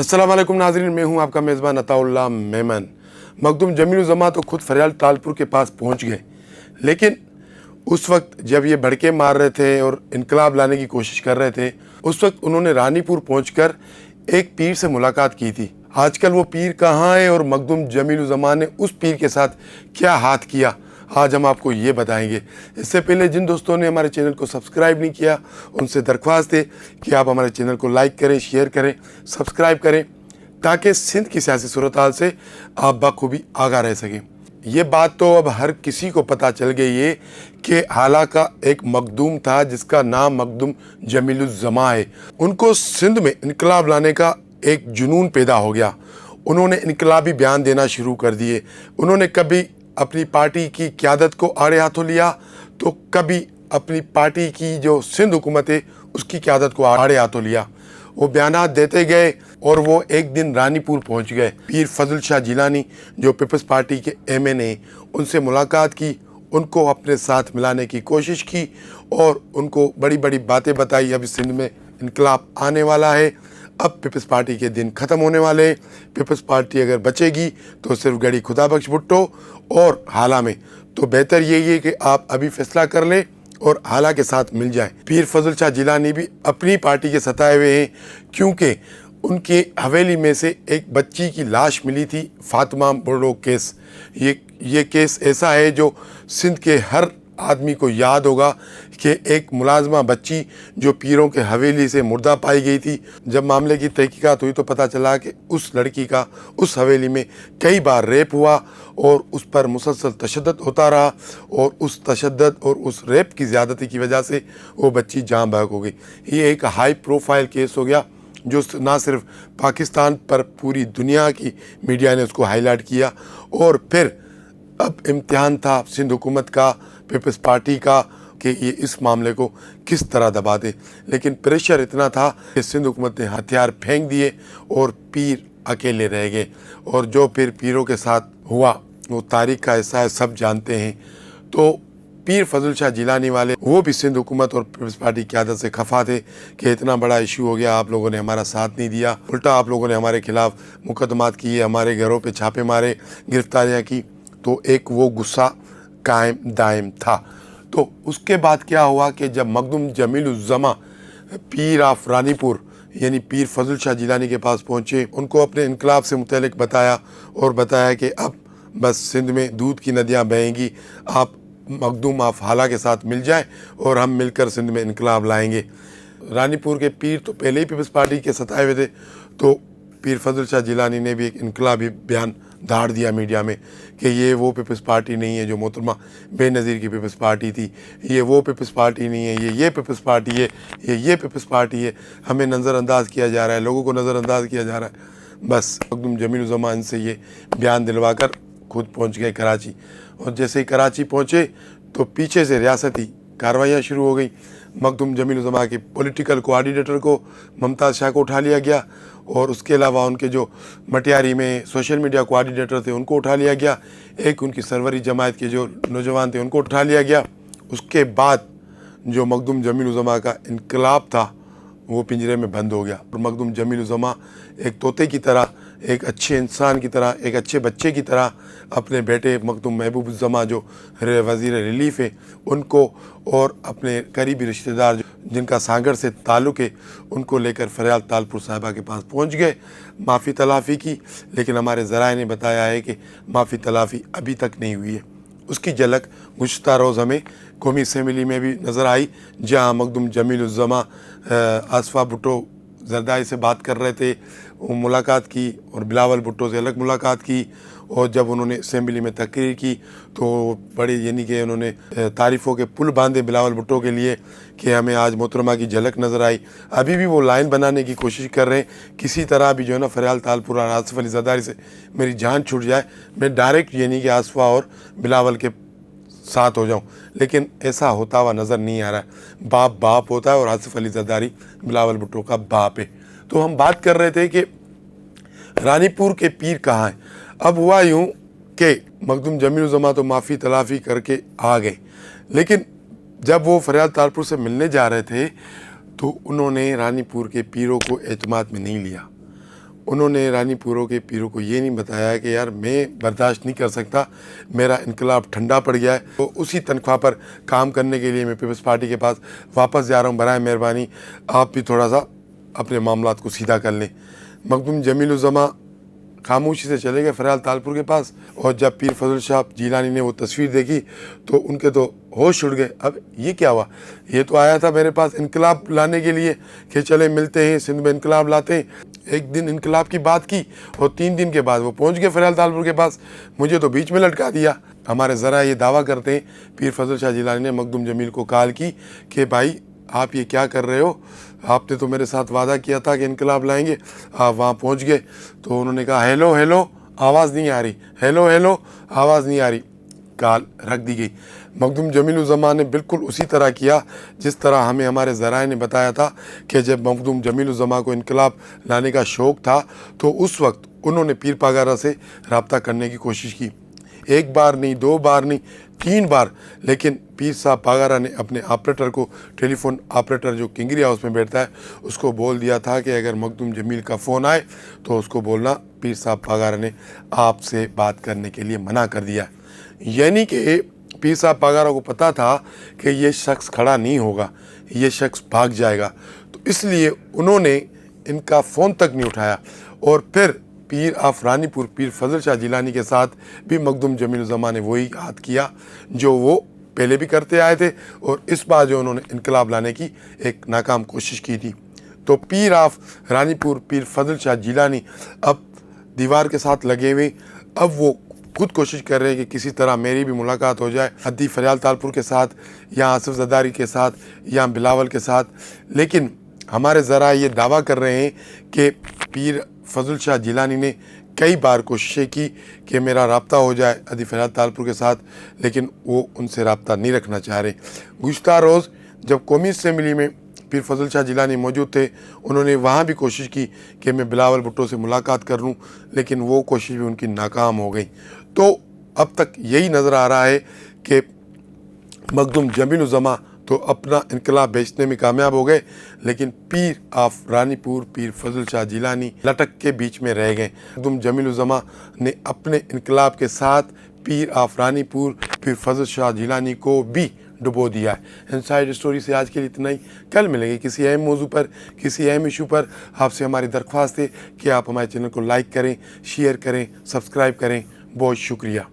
अस्सलाम वालेकुम नाज़रीन, मैं हूं आपका मेज़बान अताउल्लाह मेमन। मखदूम जमील उज़ ज़मा तो खुद फरियाल तालपुर के पास पहुंच गए, लेकिन उस वक्त जब ये भड़के मार रहे थे और इनकलाब लाने की कोशिश कर रहे थे, उस वक्त उन्होंने रानीपुर पहुंचकर एक पीर से मुलाकात की थी। आजकल वो पीर कहाँ है और मखदूम जमील उज़ ज़मा ने उस पीर के साथ क्या हाथ किया, आज हम आपको ये बताएंगे। इससे पहले जिन दोस्तों ने हमारे चैनल को सब्सक्राइब नहीं किया, उनसे दरख्वास्त है कि आप हमारे चैनल को लाइक करें, शेयर करें, सब्सक्राइब करें, ताकि सिंध की सियासी सूरत हाल से आप बखूबी आगाह रह सकें। ये बात तो अब हर किसी को पता चल गई है कि हाला का एक मखदूम था जिसका नाम मखदूम जमील उज़ ज़मा है। उनको सिंध में इनकलाब लाने का एक जुनून पैदा हो गया। उन्होंने इनकलाबी बयान देना शुरू कर दिए। उन्होंने कभी अपनी पार्टी की क़यादत को आड़े हाथों लिया, तो कभी अपनी पार्टी की जो सिंध हुकूमत है उसकी क़यादत को आड़े हाथों लिया। वो बयानात देते गए और वो एक दिन रानीपुर पहुंच गए। पीर फजल शाह जिलानी जो पीपल्स पार्टी के एमएन हैं, उनसे मुलाकात की, उनको अपने साथ मिलाने की कोशिश की और उनको बड़ी बड़ी बातें बताई। अभी सिंध में इनकलाब आने वाला है, अब पीपल्स पार्टी के दिन ख़त्म होने वाले हैं। पीपल्स पार्टी अगर बचेगी तो सिर्फ गड़ी खुदा बख्श भुट्टो और हाला में, तो बेहतर यही है कि आप अभी फैसला कर लें और हाला के साथ मिल जाएं। पीर फजल शाह जिलानी भी अपनी पार्टी के सताए हुए हैं, क्योंकि उनके हवेली में से एक बच्ची की लाश मिली थी, फातिमा बुर्डो केस। ये केस ऐसा है जो सिंध के हर आदमी को याद होगा कि एक मुलाजमा बच्ची जो पीरों के हवेली से मुर्दा पाई गई थी। जब मामले की तहकीकात हुई तो पता चला कि उस लड़की का उस हवेली में कई बार रेप हुआ और उस पर मुसलसल तशद्दुद होता रहा, और उस तशद्दुद और उस रेप की ज़्यादती की वजह से वो बच्ची जान बहक हो गई। ये एक हाई प्रोफाइल केस हो गया जो ना सिर्फ पाकिस्तान पर पूरी दुनिया की मीडिया ने उसको हाईलाइट किया। और फिर अब इम्तिहान था सिंध हुकूमत का, पीपल्स पार्टी का, कि ये इस मामले को किस तरह दबा दे। लेकिन प्रेशर इतना था कि सिंध हुकूमत ने हथियार फेंक दिए और पीर अकेले रह गए। और जो फिर पीरों के साथ हुआ वो तारीख का हिस्सा है, सब जानते हैं। तो पीर फजल शाह जिलानी वाले वो भी सिंध हुकूमत और पीपल्स पार्टी की आदत से खफा थे कि इतना बड़ा इशू हो गया, आप लोगों ने हमारा साथ नहीं दिया, उल्टा आप लोगों ने हमारे खिलाफ मुकदमात किए, हमारे घरों पे छापे मारे, गिरफ्तारियाँ की। तो एक वो गुस्सा कायम दायम था। तो उसके बाद क्या हुआ कि जब मखदूम जमील उज़ ज़मा पीर ऑफ रानीपुर यानी पीर फजल शाह जिलानी के पास पहुँचे, उनको अपने इनकलाब से मुतल्लिक़ बताया और बताया कि अब बस सिंध में दूध की नदियाँ बहेंगी, आप मखदूम ऑफ हाला के साथ मिल जाएं और हम मिलकर सिंध में इनकलाब लाएंगे। रानीपुर के पीर तो पहले ही पीपल्स पार्टी के सताए हुए थे, तो पीर फजल शाह जिलानी ने भी एक इनकलाबी बयान दाड़ दिया मीडिया में कि ये वो पीपल्स पार्टी नहीं है जो मोहतरमा बेनज़ीर की पीपल्स पार्टी थी, ये वो पीपल्स पार्टी नहीं है, ये पीपल्स पार्टी है, ये पीपल्स पार्टी है, हमें नज़रअंदाज किया जा रहा है, लोगों को नज़रअंदाज किया जा रहा है। बस मखदूम जमील उज़ ज़मा इनसे ये बयान दिलवा कर खुद पहुँच गए कराची। और जैसे ही कराची पहुँचे तो पीछे से रियासती कार्रवाइयाँ शुरू हो गई। मखदूम जमील उज़ ज़मा के पॉलिटिकल कोऑर्डिनेटर को मुमताज़ शाह को उठा लिया गया, और उसके अलावा उनके जो मटियारी में सोशल मीडिया कोऑर्डिनेटर थे उनको उठा लिया गया, एक उनकी सरवरी जमात के जो नौजवान थे उनको उठा लिया गया। उसके बाद जो मखदूम जमील उज़ ज़मा का इनकलाब था वो पिंजरे में बंद हो गया। और मखदूम जमील उज़ ज़मा एक तोते की तरह, एक अच्छे इंसान की तरह, एक अच्छे बच्चे की तरह अपने बेटे मखदूम महबूब उज़ ज़मा जो वज़ीर रिलीफ है उनको और अपने करीबी रिश्तेदार जिनका सांगड़ से ताल्लुक़ है उनको लेकर फरियाल तालपुर साहिबा के पास पहुंच गए। माफ़ी तलाफ़ी की, लेकिन हमारे ज़राए ने बताया है कि माफ़ी तलाफ़ी अभी तक नहीं हुई है। उसकी झलक गुज़श्ता रोज़ हमें कौमी असम्बली में भी नज़र आई, जहाँ मखदूम जमील उज़ ज़मा आसफ़ा भुट्टो जरदारी से बात कर रहे थे, वो मुलाकात की, और बिलावल भुट्टो से अलग मुलाकात की। और जब उन्होंने असम्बली में तकरीर की तो बड़ी यानी कि उन्होंने तारीफ़ों के पुल बांधे बिलावल भुट्टो के लिए कि हमें आज मोहतरमा की झलक नज़र आई। अभी भी वो लाइन बनाने की कोशिश कर रहे हैं, किसी तरह भी जो है ना फरियाल तालपुर और आसिफ अली जरदारी से मेरी जान छूट जाए, मैं डायरेक्ट यानी कि आसफ़ा और बिलावल के साथ हो जाऊं, लेकिन ऐसा होता हुआ नज़र नहीं आ रहा है। बाप बाप होता है और आसिफ अली जरदारी बिलावल भुट्टो का बाप है। तो हम बात कर रहे थे कि रानीपुर के पीर कहाँ हैं। अब हुआ यूँ कि मखदूम जमील उज़ ज़मा तो माफ़ी तलाफ़ी करके आ गए, लेकिन जब वो फरियाल तालपुर से मिलने जा रहे थे तो उन्होंने रानीपुर के पीरों को एतमाद में नहीं लिया। उन्होंने रानीपुरों के पीरों को ये नहीं बताया कि यार मैं बर्दाश्त नहीं कर सकता, मेरा इनकलाब ठंडा पड़ गया है, तो उसी तनख्वाह पर काम करने के लिए मैं पीपल्स पार्टी के पास वापस जा रहा हूँ, बराए मेहरबानी आप भी थोड़ा सा अपने मामलात को सीधा कर लें। मखदूम जमील-उज़्ज़मा खामोशी से चले गए फरियाल तालपुर के पास, और जब पीर फजल शाह जिलानी ने वो तस्वीर देखी तो उनके तो होश उड़ गए। अब ये क्या हुआ, ये तो आया था मेरे पास इनकलाब लाने के लिए कि चले मिलते हैं, सिंध में इनकलाब लाते हैं। एक दिन इनकलाब की बात की और 3 दिन के बाद वो पहुंच गए फरियाल तालपुर के पास, मुझे तो बीच में लटका दिया। हमारे ज़रा ये दावा करते हैं पीर फजल शाह जिलानी ने मखदूम जमील को कॉल की कि भाई आप ये क्या कर रहे हो, आपने तो मेरे साथ वादा किया था कि इनकलाब लाएंगे, आप वहाँ पहुँच गए। तो उन्होंने कहा हेलो हेलो आवाज़ नहीं आ रही, हेलो हेलो आवाज़ नहीं आ रही, कॉल रख दी गई। मखदूम जमील-उज़्ज़मा ने बिल्कुल उसी तरह किया जिस तरह हमें हमारे ज़राए ने बताया था कि जब मखदूम जमील-उज़्ज़मा को इनकलाब लाने का शौक़ था तो उस वक्त उन्होंने पीर पागारा से रब्ता करने की कोशिश की, 1 बार नहीं, 2 बार नहीं, 3 बार। लेकिन पीर साहब पागारा ने अपने ऑपरेटर को, टेलीफोन ऑपरेटर जो किंगरी हाउस में बैठता है, उसको बोल दिया था कि अगर मखदूम जमील का फ़ोन आए तो उसको बोलना पीर साहब पागारा ने आपसे बात करने के लिए मना कर दिया। यानी कि पीर साहब पागारा को पता था कि ये शख्स खड़ा नहीं होगा, ये शख्स भाग जाएगा, तो इसलिए उन्होंने इनका फ़ोन तक नहीं उठाया। और फिर पीर ऑफ रानीपुर पीर फजल शाह जिलानी के साथ भी मखदूम जमील-उज़्ज़मा ने वही हाथ किया जो वो पहले भी करते आए थे, और इस बार जो उन्होंने इनकलाब लाने की एक नाकाम कोशिश की थी। तो पीर ऑफ रानीपुर पीर फजल शाह जिलानी अब दीवार के साथ लगे हुए, अब वो खुद कोशिश कर रहे हैं कि किसी तरह मेरी भी मुलाकात हो जाए हद्दी फरियाल तालपुर के साथ, या आसिफ ज़रदारी के साथ, या बिलावल के साथ। लेकिन हमारे ज़रा ये दावा कर रहे हैं कि पीर फजल शाह जिलानी ने कई बार कोशिशें की कि मेरा रब्ता हो जाए हद्दी फरियाल तालपुर के साथ, लेकिन वो उनसे रब्ता नहीं रखना चाह रहे। गुज़िश्ता रोज़ जब कौमी असम्बली में पीर फजल शाह जिलानी मौजूद थे, उन्होंने वहाँ भी कोशिश की कि मैं बिलावल भुट्टो से मुलाकात कर लूँ, लेकिन वो कोशिश भी उनकी नाकाम हो गई। तो अब तक यही नज़र आ रहा है कि मखदूम जमील-उज़्ज़मा तो अपना इनकलाब बेचने में कामयाब हो गए, लेकिन पीर ऑफ रानीपुर पीर फजल शाह जिलानी लटक के बीच में रह गए। मखदूम जमील-उज़्ज़मा ने अपने इनकलाब के साथ पीर ऑफ रानीपुर पीर फजल शाह जिलानी को भी डुबो दिया है। इनसाइड स्टोरी से आज के लिए इतना ही। कल मिलेंगे किसी अहम मौजू पर, किसी अहम इशू पर। आपसे हमारी दरख्वास्त है कि आप हमारे चैनल को लाइक करें, शेयर करें, सब्सक्राइब करें। बहुत शुक्रिया।